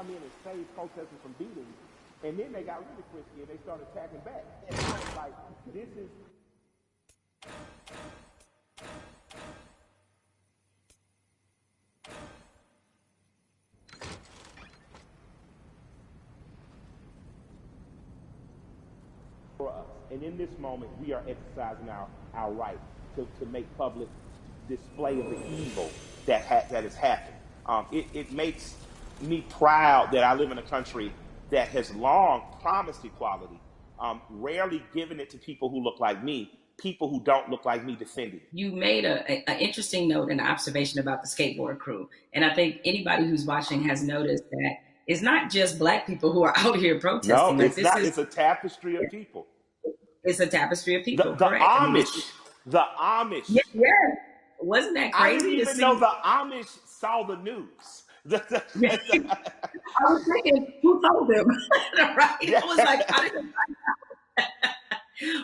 come in and save protesters from beatings. And then they got really frisky and they started attacking back. And I was like, this is for us. And in this moment, we are exercising our right to make public display of the evil that has happened. It makes me proud that I live in a country that has long promised equality, rarely given it to people who look like me, people who don't look like me defending. You made an interesting note and observation about the skateboard crew. And I think anybody who's watching has noticed that it's not just Black people who are out here No, protesting. Like it's this not. is It's a tapestry of people. it's a tapestry of The, people, the correct? I mean, Amish, the Amish. yeah, yeah. Wasn't that I didn't crazy to even know see? the Amish saw the news. Yeah. I was thinking, who told them? Right? Yeah. I was like, how did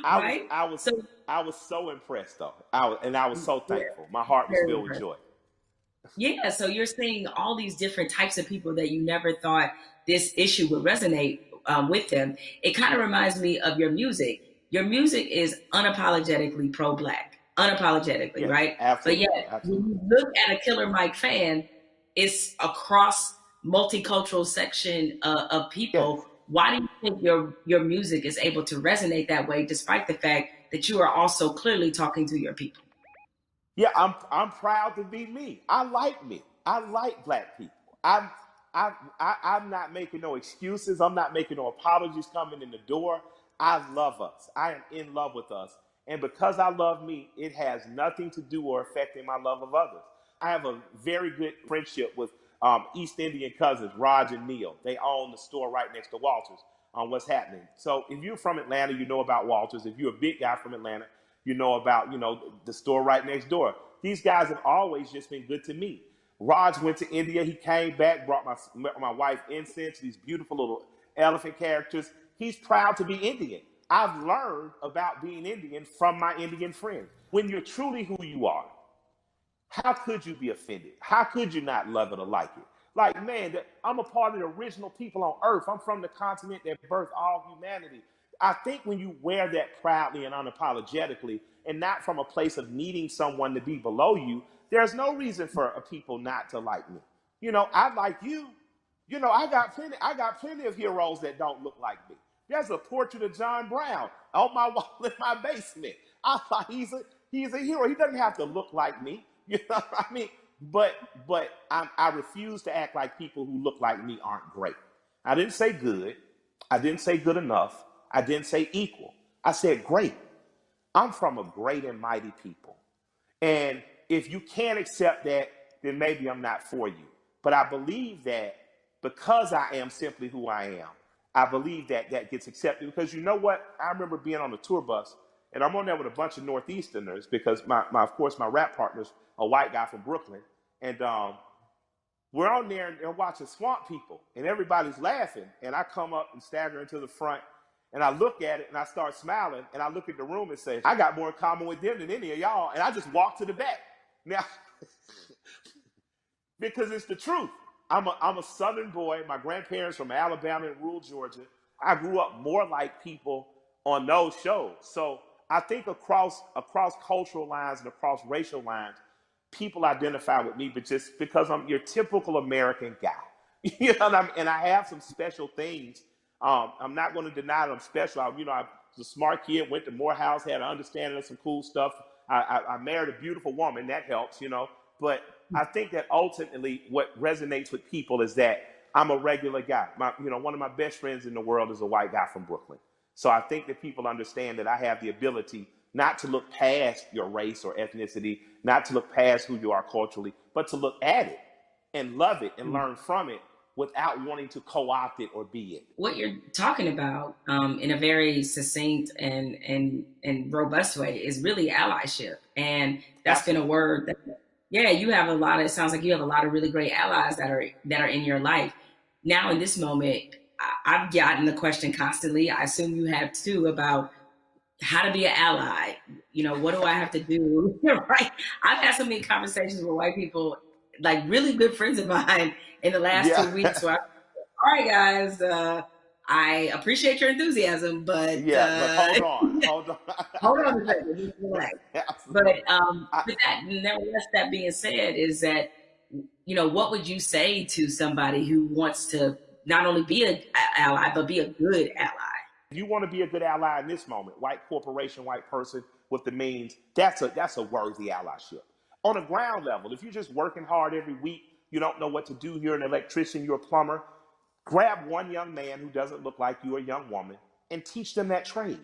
I was, right? I was, So I was so impressed though. I was so yeah, thankful. My heart was very filled with impressive. joy. Yeah, so you're seeing all these different types of people that you never thought this issue would resonate with them. It kind of reminds me of your music. Your music is unapologetically pro-Black, unapologetically, Yes, right? But absolutely, yet, when absolutely. you look at a Killer Mike fan, it's across multicultural section of Yes. people. Why do you think your music is able to resonate that way, despite the fact that you are also clearly talking to your people? Yeah, I'm proud to be me. I like me. I like Black people. I'm not making no excuses. I'm not making no apologies coming in the door. I love us. I am in love with us. And because I love me, it has nothing to do or affecting my love of others. I have a very good friendship with East Indian cousins, Raj and Neil. They own the store right next to Walters on what's happening. So if you're from Atlanta, you know about Walters. If you're a big guy from Atlanta, you know about, the store right next door. These guys have always just been good to me. Raj went to India. He came back, brought my wife incense, these beautiful little elephant characters. He's proud to be Indian. I've learned about being Indian from my Indian friends. When you're truly who you are, how could you be offended? How could you not love it or like it? Like, man, I'm a part of the original people on earth. I'm from the continent that birthed all humanity. I think when you wear that proudly and unapologetically, and not from a place of needing someone to be below you, there's no reason for a people not to like me. I like you. I got plenty of heroes that don't look like me. There's a portrait of John Brown on my wall in my basement. I thought he's a hero. He doesn't have to look like me. You know what I mean? But I refuse to act like people who look like me aren't great. I didn't say good. I didn't say good enough. I didn't say equal. I said great. I'm from a great and mighty people. And if you can't accept that, then maybe I'm not for you. But I believe that because I am simply who I am, I believe that that gets accepted. Because you know what? I remember being on a tour bus, and I'm on there with a bunch of Northeasterners because of course, my rap partner's a white guy from Brooklyn. And we're on there and watching Swamp People, and everybody's laughing. And I come up and stagger into the front, and I look at it, and I start smiling, and I look at the room and say, I got more in common with them than any of y'all. And I just walk to the back. Now, because it's the truth. I'm a Southern boy. My grandparents from Alabama and rural Georgia. I grew up more like people on those shows. So I think across cultural lines and across racial lines, people identify with me, but just because I'm your typical American guy. And I have some special things. I'm not going to deny that I'm special. I was a smart kid, went to Morehouse, had an understanding of some cool stuff. I married a beautiful woman, that helps. But I think that ultimately what resonates with people is that I'm a regular guy. One of my best friends in the world is a white guy from Brooklyn. So I think that people understand that I have the ability not to look past your race or ethnicity, not to look past who you are culturally, but to look at it and love it and learn from it without wanting to co-opt it or be it. What you're talking about in a very succinct and robust way is really allyship, and that's been a Absolutely. word that, yeah, you have a lot of. It sounds like you have a lot of really great allies that are in your life now. In this moment, I've gotten the question constantly. I assume you have too, about how to be an ally. What do I have to do? Right? I've had so many conversations with white people, like really good friends of mine, in the last Yeah. 2 weeks, where all right, guys, I appreciate your enthusiasm, but Yeah, but hold on, hold on. hold on a second, just relax. But Absolutely. I, with that, nevertheless, that being said, is that, what would you say to somebody who wants to not only be an ally, but be a good ally? If you want to be a good ally in this moment, white corporation, white person with the means, that's a worthy allyship. On a ground level, if you're just working hard every week, you don't know what to do, you're an electrician, you're a plumber, grab one young man who doesn't look like you, a young woman, and teach them that trade.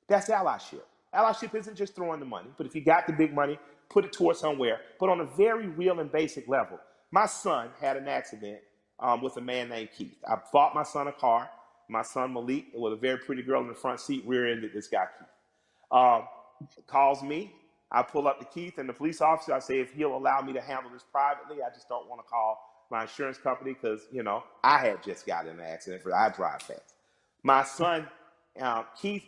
That's allyship. Allyship isn't just throwing the money, but if you got the big money, put it towards somewhere. But on a very real and basic level, my son had an accident with a man named Keith. I bought my son a car. My son Malik, with a very pretty girl in the front seat, rear-ended this guy Keith. Um, Calls me. I pull up to Keith and the police officer. I say, if he'll allow me to handle this privately, I just don't want to call my insurance company because, I had just got in an accident. I drive fast. My son, Keith,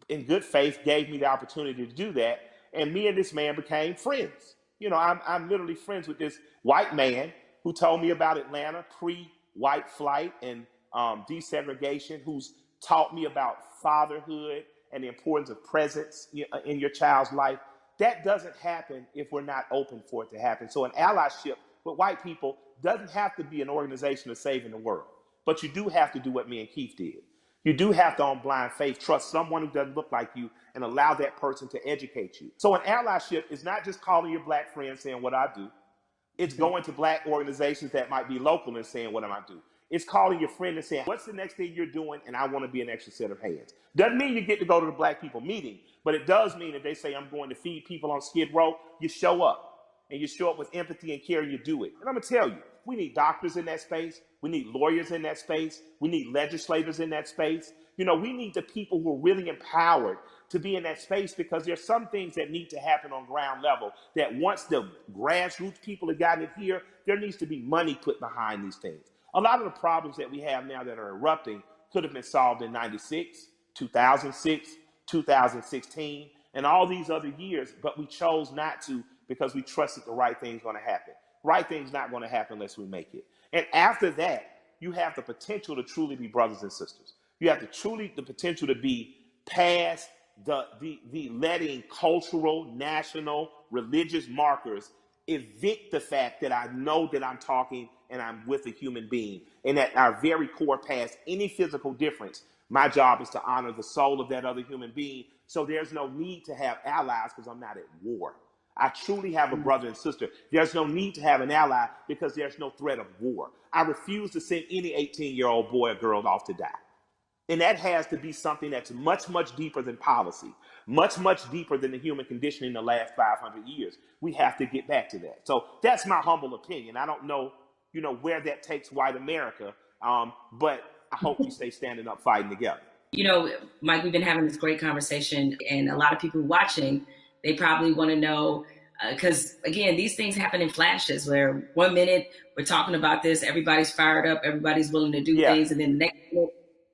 in good faith, gave me the opportunity to do that. And me and this man became friends. I'm literally friends with this white man who told me about Atlanta pre-white flight and desegregation, who's taught me about fatherhood and the importance of presence in your child's life. That doesn't happen if we're not open for it to happen. So an allyship with white people doesn't have to be an organization of saving the world. But you do have to do what me and Keith did. You do have to, on blind faith, trust someone who doesn't look like you and allow that person to educate you. So an allyship is not just calling your black friends saying what I do. It's going to black organizations that might be local and saying, what am I do? It's calling your friend and saying, what's the next thing you're doing? And I want to be an extra set of hands. Doesn't mean you get to go to the black people meeting, but it does mean that they say, I'm going to feed people on Skid Row. You show up. And you show up with empathy and care, and you do it. And I'm going to tell you, we need doctors in that space. We need lawyers in that space. We need legislators in that space. We need the people who are really empowered to be in that space, because there's some things that need to happen on ground level that once the grassroots people have gotten it here, there needs to be money put behind these things. A lot of the problems that we have now that are erupting could have been solved in 96, 2006, 2016, and all these other years, but we chose not to because we trusted the right thing's going to happen. Right thing's not going to happen unless we make it. And after that, you have the potential to truly be brothers and sisters. You have the potential to be past the letting cultural, national, religious markers evict the fact that I know that I'm talking and I'm with a human being, and at our very core, past any physical difference, my job is to honor the soul of that other human being. So there's no need to have allies because I'm not at war. I truly have a brother and sister. There's no need to have an ally because there's no threat of war. I refuse to send any 18-year-old boy or girl off to die. And that has to be something that's much, much deeper than policy, much, much deeper than the human condition in the last 500 years. We have to get back to that. So that's my humble opinion. I don't know, where that takes white America, but I hope we stay standing up, fighting together. Mike, we've been having this great conversation, and a lot of people watching, they probably want to know, because again, these things happen in flashes where 1 minute we're talking about this, everybody's fired up, everybody's willing to do things, and then the next minute,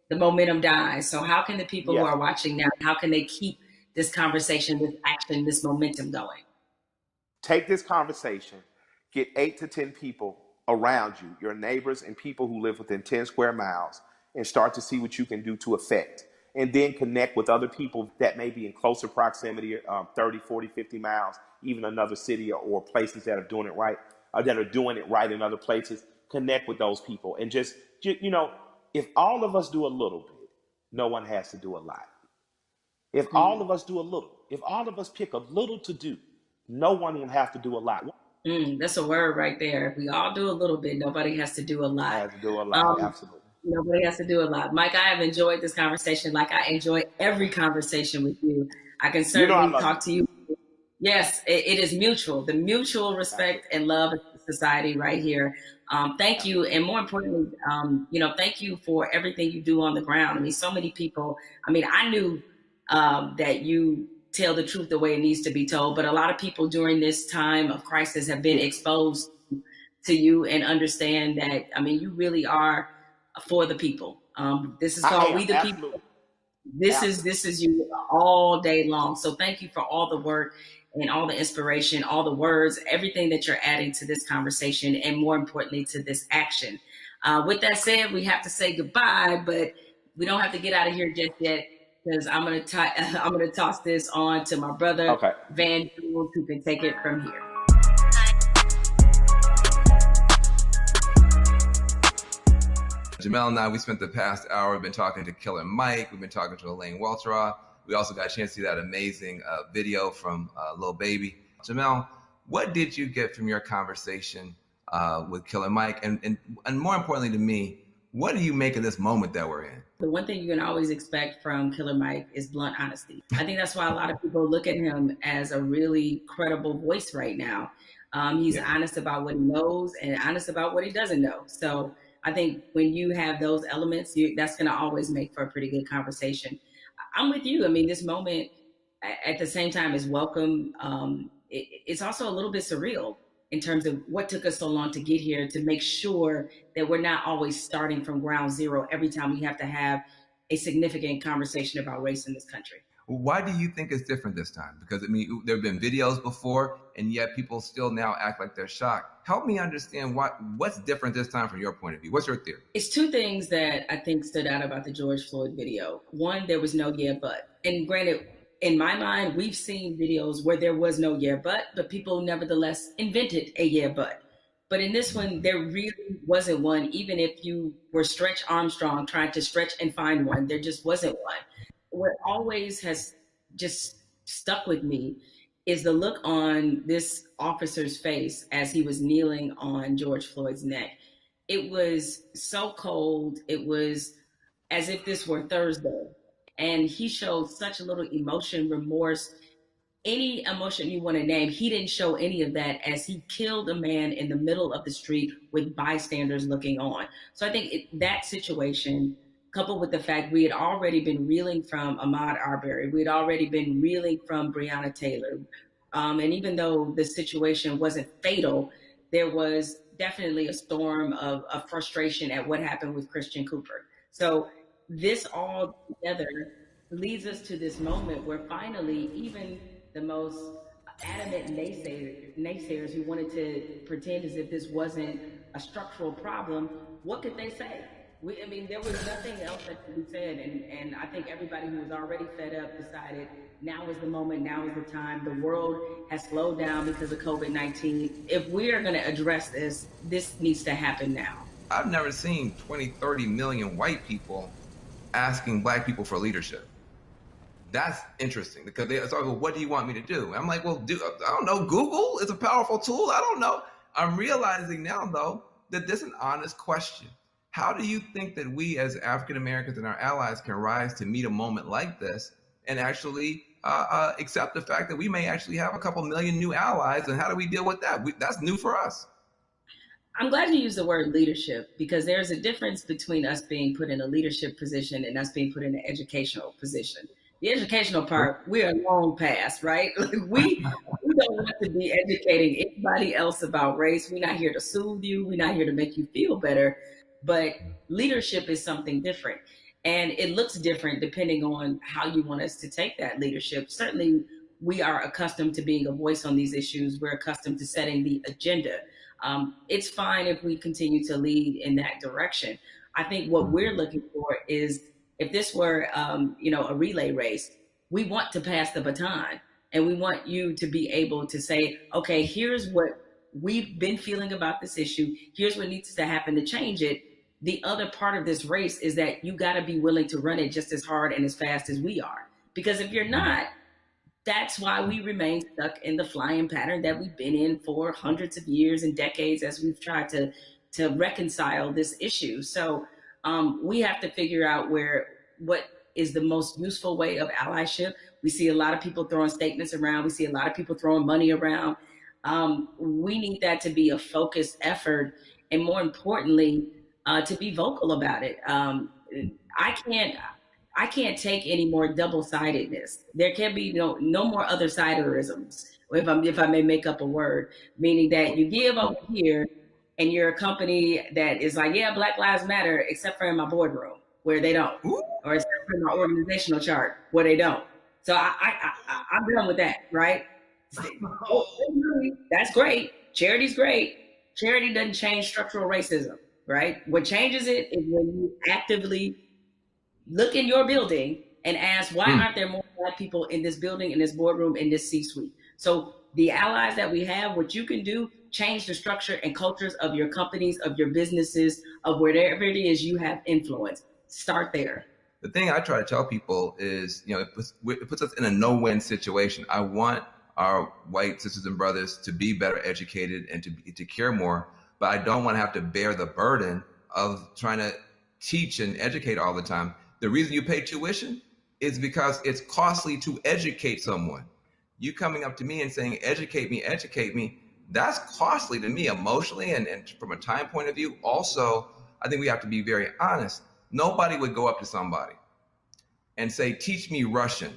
the momentum dies. So how can the people who are watching now, how can they keep this conversation, this action, this momentum going? Take this conversation, get 8 to 10 people around you, your neighbors and people who live within 10 square miles, and start to see what you can do to affect. And then connect with other people that may be in closer proximity, 30, 40, 50 miles, even another city or places that are doing it right, in other places. Connect with those people and just if all of us do a little bit, no one has to do a lot. If all of us do a little, if all of us pick a little to do, no one will have to do a lot. That's a word right there. If we all do a little bit, nobody has to do a lot. Has to do a lot, absolutely. Nobody has to do a lot. Mike, I have enjoyed this conversation like I enjoy every conversation with you. I can certainly talk to you. Yes, it is mutual. The mutual respect and love of society right here. Thank you. And more importantly, thank you for everything you do on the ground. I mean, so many people, I knew that you tell the truth the way it needs to be told, but a lot of people during this time of crisis have been exposed to you and understand that, you really are for the people. This is called We the People. This is you all day long. So thank you for all the work and all the inspiration, all the words, everything that you're adding to this conversation, and more importantly, to this action. With that said, we have to say goodbye, but we don't have to get out of here just yet because I'm gonna toss this on to my brother Okay. Van Jules, who can take it from here. Jamel and I, we spent the past hour, we've been talking to Killer Mike, we've been talking to Elaine Welteroth. We also got a chance to see that amazing video from Lil Baby. Jamel, what did you get from your conversation with Killer Mike? And more importantly to me, what do you make of this moment that we're in? The one thing you can always expect from Killer Mike is blunt honesty. I think that's why a lot of people look at him as a really credible voice right now. He's honest about what he knows and honest about what he doesn't know. So I think when you have those elements, that's going to always make for a pretty good conversation. I'm with you. I mean, this moment at the same time is welcome. It's also a little bit surreal in terms of what took us so long to get here, to make sure that we're not always starting from ground zero every time we have to have a significant conversation about race in this country. Why do you think it's different this time? Because, I mean, there have been videos before, and yet people still now act like they're shocked. Help me understand what's different this time from your point of view. What's your theory? It's two things that I think stood out about the George Floyd video. One, there was no yeah, but. And granted, in my mind, we've seen videos where there was no yeah, but people nevertheless invented a yeah, but. But in this one, there really wasn't one, even if you were Stretch Armstrong trying to stretch and find one, there just wasn't one. What always has just stuck with me is the look on this officer's face as he was kneeling on George Floyd's neck. It was so cold. It was as if this were Thursday. And he showed such little emotion, remorse, any emotion you want to name. He didn't show any of that as he killed a man in the middle of the street with bystanders looking on. So I think that situation, coupled with the fact we had already been reeling from Ahmaud Arbery, we had already been reeling from Breonna Taylor. And even though the situation wasn't fatal, there was definitely a storm of frustration at what happened with Christian Cooper. So this all together leads us to this moment where finally, even the most adamant naysayers who wanted to pretend as if this wasn't a structural problem, what could they say? I mean, there was nothing else that could be said, and I think everybody who was already fed up decided now is the moment, now is the time. The world has slowed down because of COVID-19. If we are going to address this, this needs to happen now. I've never seen 20, 30 million white people asking black people for leadership. That's interesting because they start, well, what do you want me to do? I'm like, well, I don't know. Google is a powerful tool. I don't know. I'm realizing now, though, that this is an honest question. How do you think that we as African Americans and our allies can rise to meet a moment like this and actually accept the fact that we may actually have a couple million new allies? And how do we deal with that? That's new for us. I'm glad you used the word leadership because there's a difference between us being put in a leadership position and us being put in an educational position. The educational part, we are long past, right? We don't want to be educating anybody else about race. We're not here to soothe you. We're not here to make you feel better. But leadership is something different. And it looks different depending on how you want us to take that leadership. Certainly, we are accustomed to being a voice on these issues. We're accustomed to setting the agenda. It's fine if we continue to lead in that direction. I think what we're looking for is if this were, a relay race, we want to pass the baton and we want you to be able to say, okay, here's what we've been feeling about this issue. Here's what needs to happen to change it. The other part of this race is that you got to be willing to run it just as hard and as fast as we are. Because if you're not, that's why we remain stuck in the flying pattern that we've been in for hundreds of years and decades as we've tried to reconcile this issue. So we have to figure out what is the most useful way of allyship. We see a lot of people throwing statements around. We see a lot of people throwing money around. We need that to be a focused effort, and more importantly, to be vocal about it. I can't take any more double-sidedness. There can be no more other-siderisms, if I may make up a word, meaning that you give over here and you're a company that is like, yeah, Black Lives Matter, except for in my boardroom where they don't, or except for in my organizational chart where they don't. So I'm done with that, right? That's great. Charity's great. Charity doesn't change structural racism, right? What changes it is when you actively look in your building and ask, why Mm. aren't there more Black people in this building, in this boardroom, in this C-suite? So the allies that we have, what you can do, change the structure and cultures of your companies, of your businesses, of wherever it is you have influence. Start there. The thing I try to tell people is, it puts us in a no-win situation. I want our white sisters and brothers to be better educated and to care more, but I don't want to have to bear the burden of trying to teach and educate all the time. The reason you pay tuition is because it's costly to educate someone. You coming up to me and saying, educate me, that's costly to me emotionally and from a time point of view. Also, I think we have to be very honest. Nobody would go up to somebody and say, teach me Russian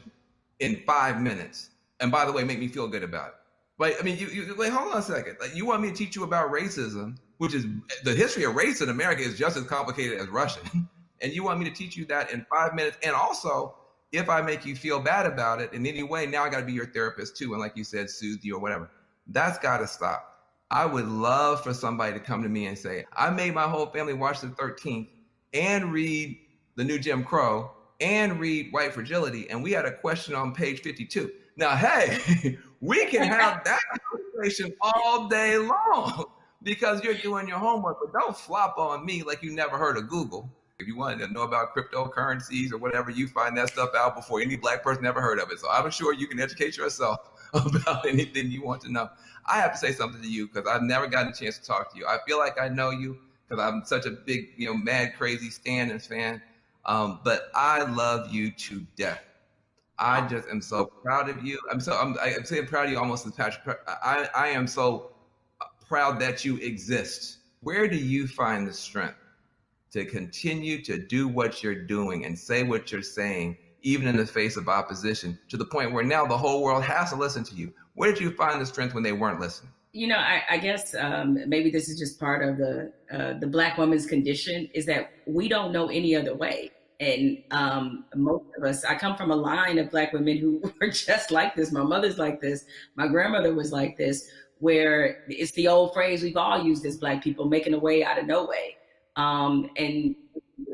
in 5 minutes. And by the way, make me feel good about it. But I mean, you wait, hold on a second. Like, you want me to teach you about racism, which is the history of race in America is just as complicated as Russian. And you want me to teach you that in 5 minutes. And also, if I make you feel bad about it in any way, now I got to be your therapist too. And like you said, soothe you or whatever. That's got to stop. I would love for somebody to come to me and say, I made my whole family watch the 13th and read the new Jim Crow and read White Fragility. And we had a question on page 52. Now, hey, we can have that conversation all day long because you're doing your homework, but don't flop on me like you never heard of Google. If you wanted to know about cryptocurrencies or whatever, you find that stuff out before any Black person ever heard of it. So I'm sure you can educate yourself about anything you want to know. I have to say something to you because I've never gotten a chance to talk to you. I feel like I know you because I'm such a big, mad, crazy Stan and fan. But I love you to death. I just am so proud of you. I'm saying proud of you almost as Patrick. I am so proud that you exist. Where do you find the strength to continue to do what you're doing and say what you're saying, even in the face of opposition, to the point where now the whole world has to listen to you? Where did you find the strength when they weren't listening? I guess maybe this is just part of the Black woman's condition, is that we don't know any other way. And most of us, I come from a line of Black women who were just like this. My mother's like this. My grandmother was like this, where it's the old phrase we've all used as Black people, making a way out of no way. And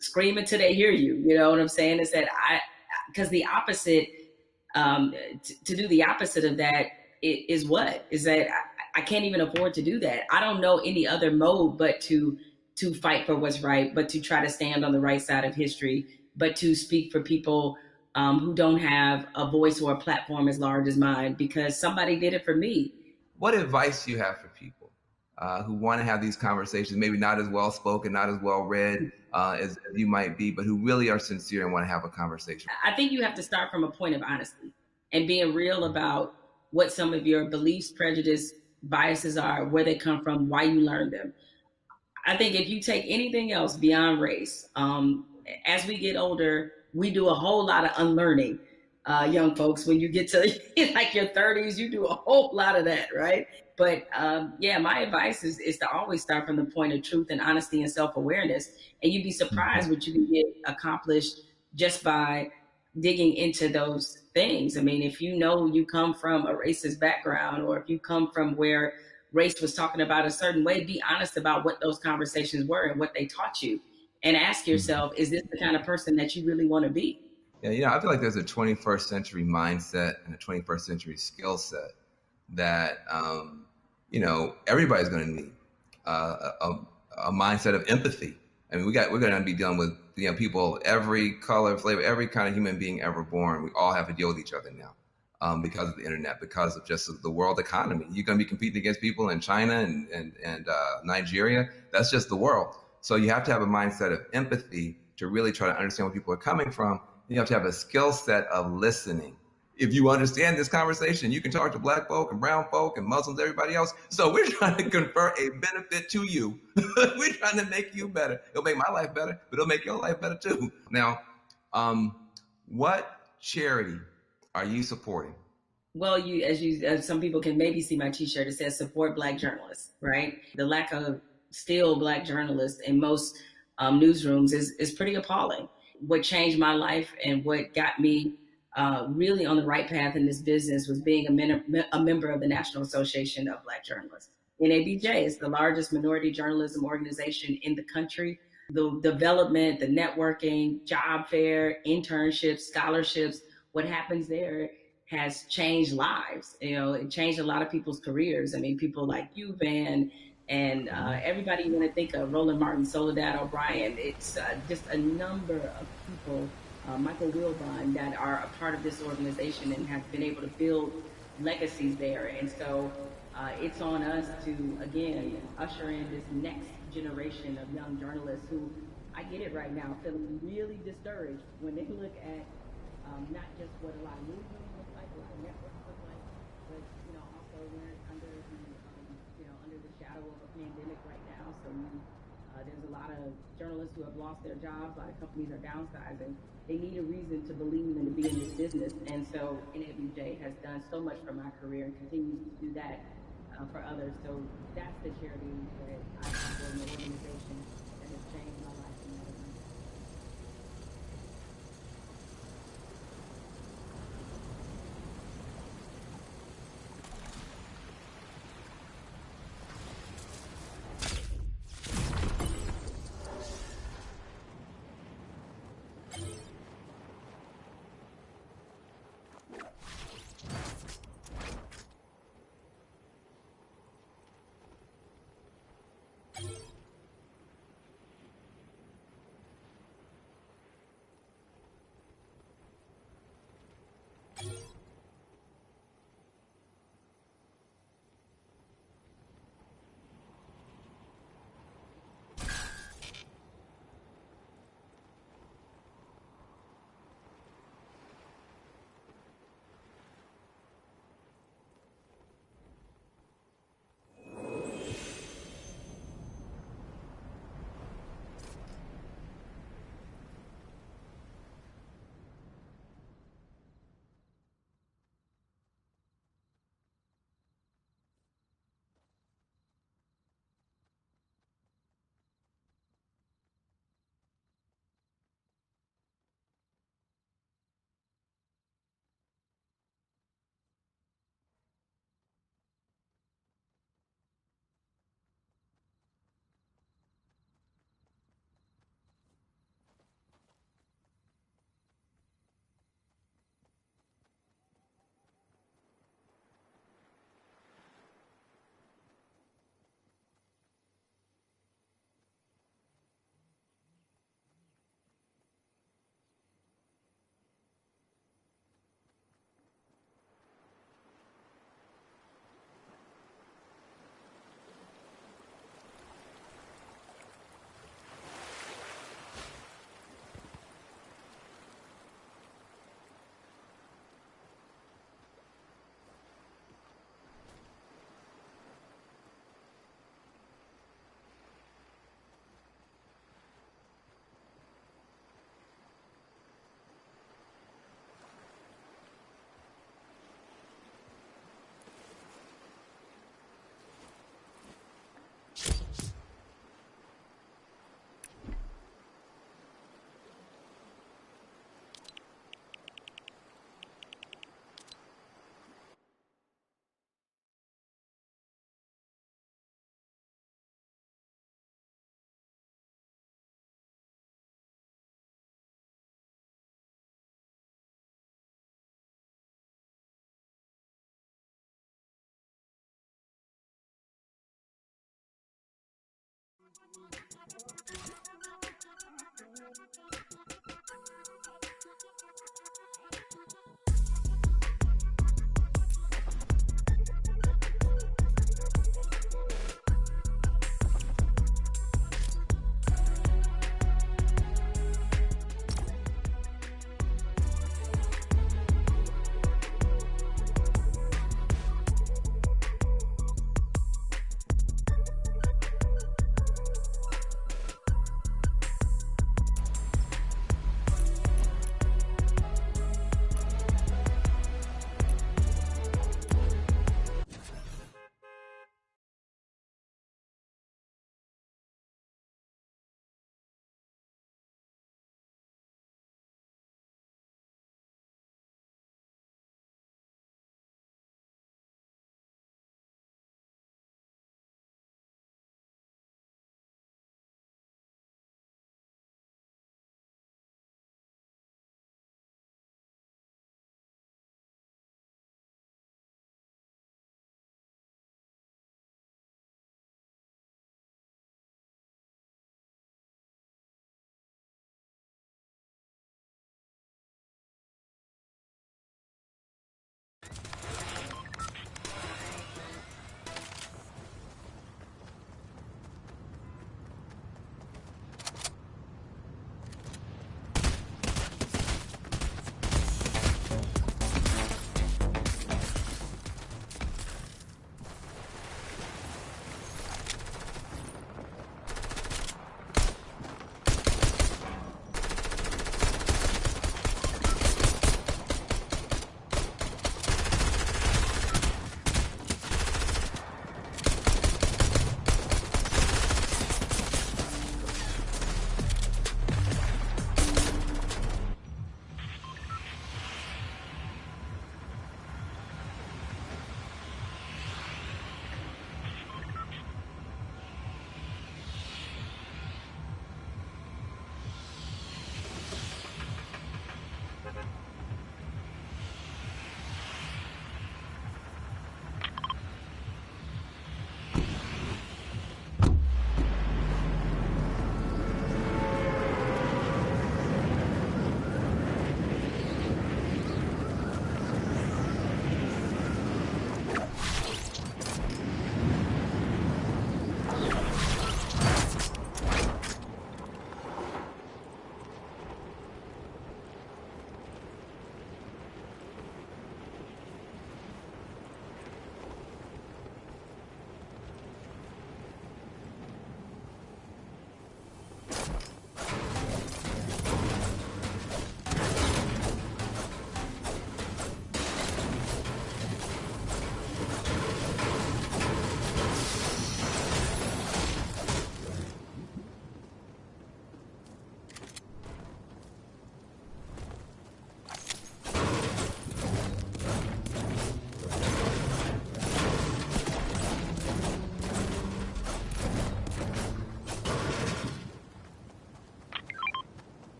scream until they hear you. You know what I'm saying? Is that because the opposite, to do the opposite of that is what? Is that I can't even afford to do that. I don't know any other mode but to fight for what's right, but to try to stand on the right side of history, but to speak for people who don't have a voice or a platform as large as mine, because somebody did it for me. What advice do you have for people who want to have these conversations, maybe not as well spoken, not as well read as you might be, but who really are sincere and want to have a conversation? I think you have to start from a point of honesty and being real about what some of your beliefs, prejudice, biases are, where they come from, why you learned them. I think if you take anything else beyond race, as we get older, we do a whole lot of unlearning. Young folks, when you get to like your 30s, you do a whole lot of that, right? But my advice is to always start from the point of truth and honesty and self-awareness. And you'd be surprised what you can get accomplished just by digging into those things. I mean, if you know you come from a racist background, or if you come from where race was talking about a certain way, be honest about what those conversations were and what they taught you. And ask yourself, is this the kind of person that you really want to be? Yeah, I feel like there's a 21st century mindset and a 21st century skill set that, everybody's going to need a mindset of empathy. I mean, we're going to be dealing with people, every color, flavor, every kind of human being ever born. We all have to deal with each other now because of the internet, because of just the world economy. You're going to be competing against people in China and Nigeria. That's just the world. So you have to have a mindset of empathy to really try to understand where people are coming from. You have to have a skill set of listening. If you understand this conversation, you can talk to Black folk and brown folk and Muslims, everybody else. So we're trying to confer a benefit to you. We're trying to make you better. It'll make my life better, but it'll make your life better too. Now, what charity are you supporting? Well, as some people can maybe see my T-shirt, it says "Support Black Journalists." Right? The lack of still Black journalists in most newsrooms is pretty appalling. What changed my life and what got me really on the right path in this business was being a member of the National Association of Black Journalists. NABJ is the largest minority journalism organization in the country. The development, the networking, job fair, internships, scholarships, what happens there has changed lives. You know, it changed a lot of people's careers. I mean, people like you, Van, and everybody you want to think of, Roland Martin, Soledad O'Brien. It's just a number of people, Michael Wilbon, that are a part of this organization and have been able to build legacies there. And so it's on us to, again, usher in this next generation of young journalists who, I get it right now, feeling really discouraged when they look at not just what a lot of newsrooms look like, a lot of networks look like, but also we're under the under the shadow of a pandemic right now. So there's a lot of journalists who have lost their jobs. A lot of companies are downsizing. They need a reason to believe and to be in this business. And so NABJ has done so much for my career and continues to do that for others. So that's the charity that I support, an organization that has changed my life.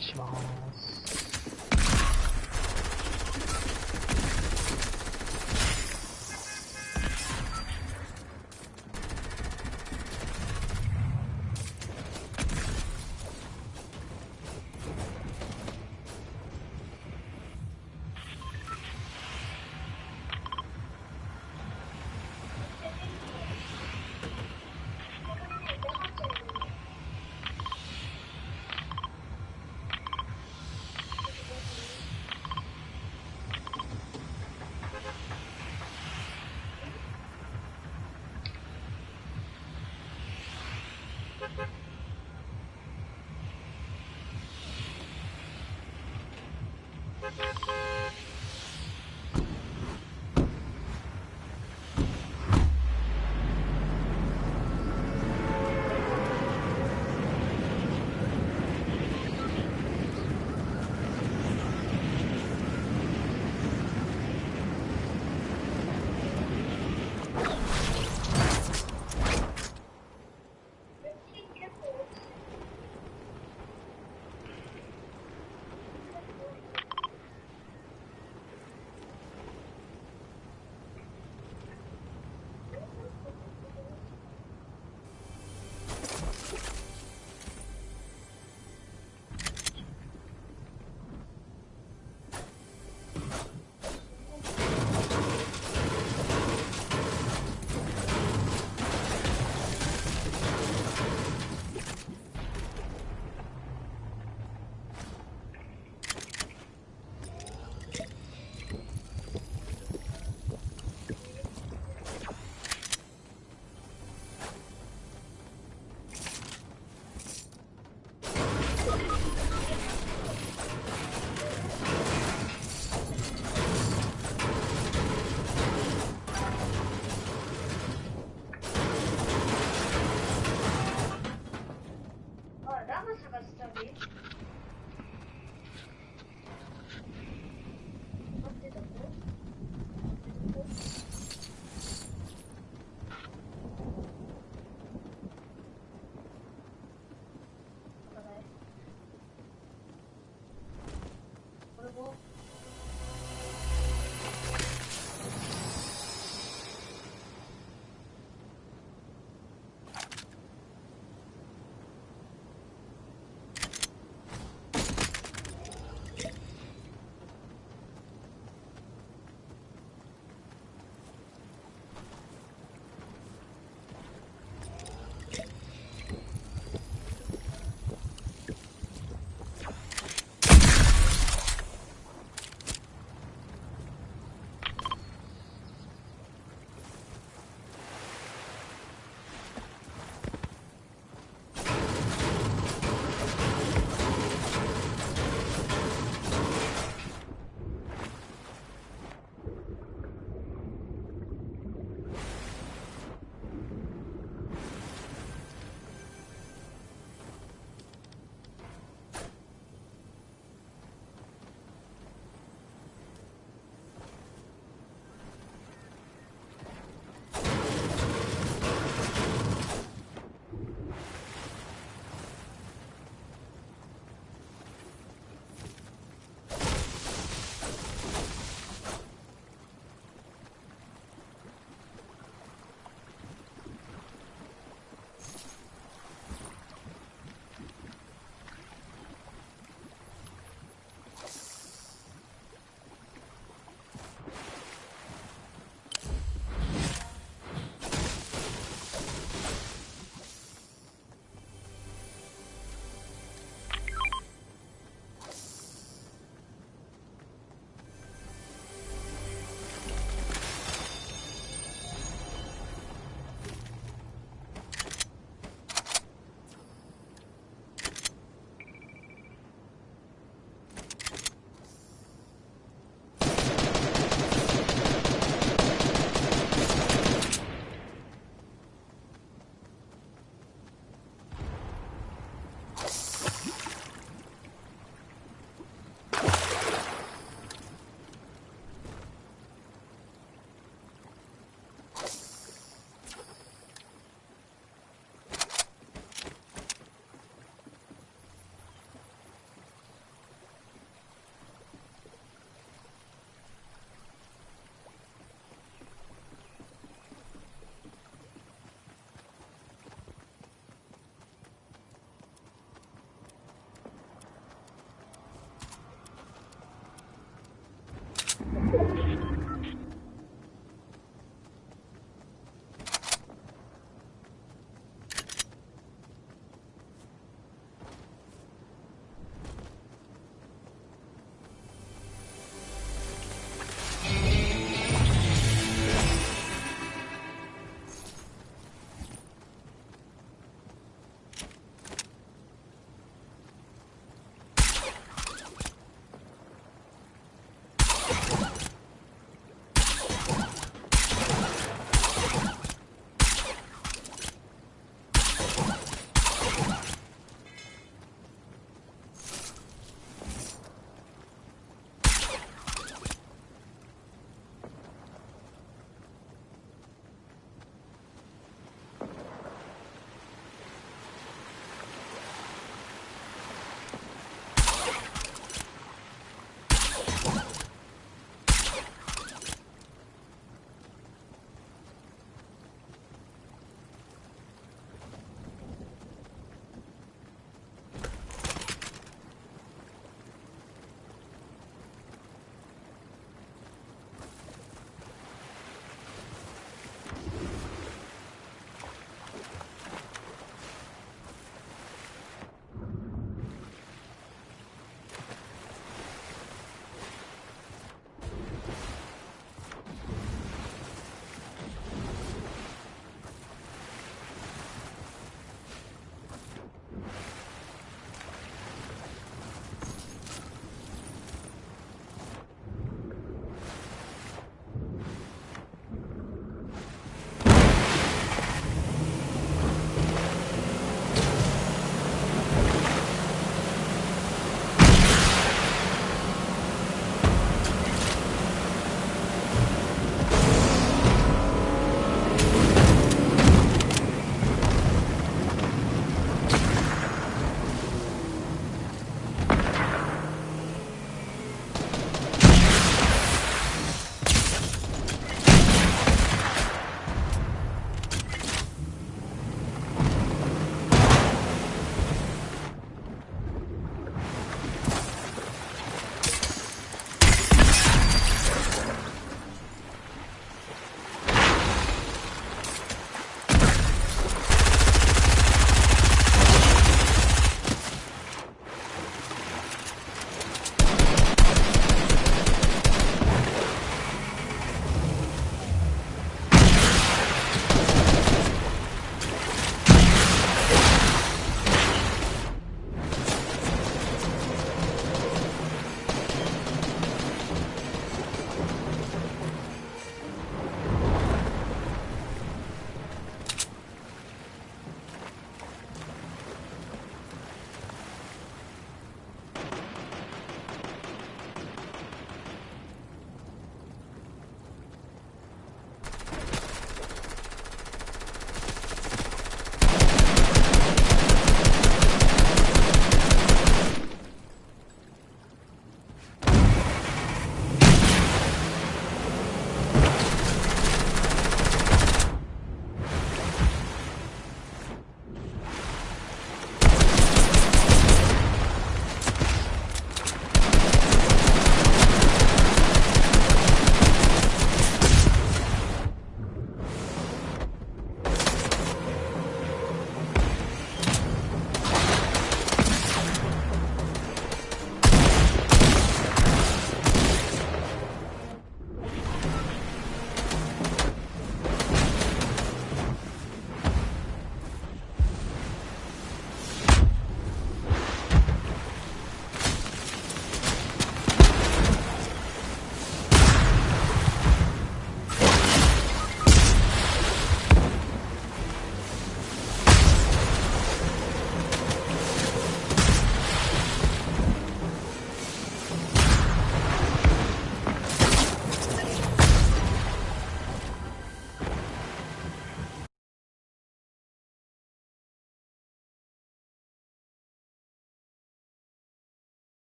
いします。